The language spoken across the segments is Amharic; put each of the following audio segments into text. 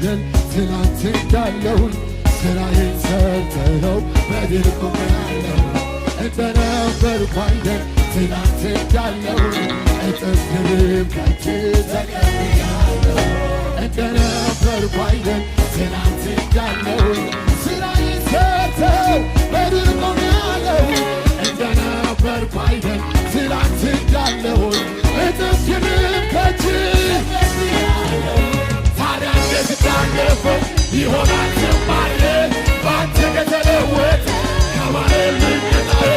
አይደል ትናንት እንዳለሁኝ ስራዬን ሰርተኸው በድል ቆሜያለሁ እንደነበርኩ አይደል ትናንት እንዳለሁኝ እጥፍ ድርብ ከእጅ ተቀብያለሁ እንደነበርኩ አይደል ትናንት እንዳለሁኝ ስራዬን ሰርተኸው በድል ቆሜያለሁ እንደነበርኩ አይደል ትናንት እንዳለሁኝ እጥፍ ድርብ ከእጅ ታዲያ እንዴት እንዳለፈው ይሆናል ዝማሬ ባንተ ከተለወጠ ከማለልኝ ጌታዬ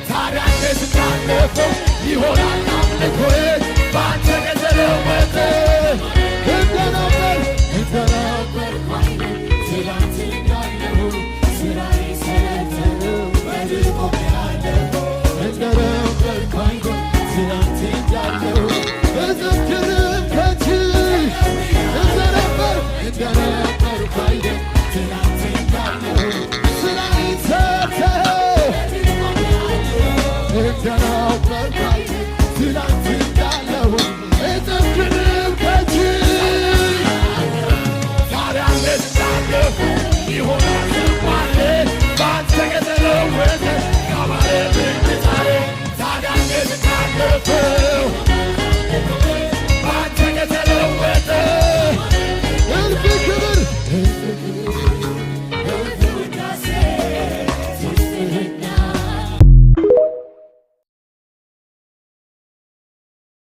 ታዲያ እንዴት እንዳለፈው ይሆናል አምልኮዬ ባንተ ከተለወጠ እንደነበር ትላንት እንዳለሁኝ ስራዬን ሰርተኸው በድል ቆሜያለሁ እንደነበርኩ አይደል ትላንት እንዳለሁኝ እጥፍ ድርብ ከእጅ እንደነበርኩ አይደል ትናንት እንዳለሁኝ ስራዬን ሰርተኸው እንደነበርኩ አይደል ትናንት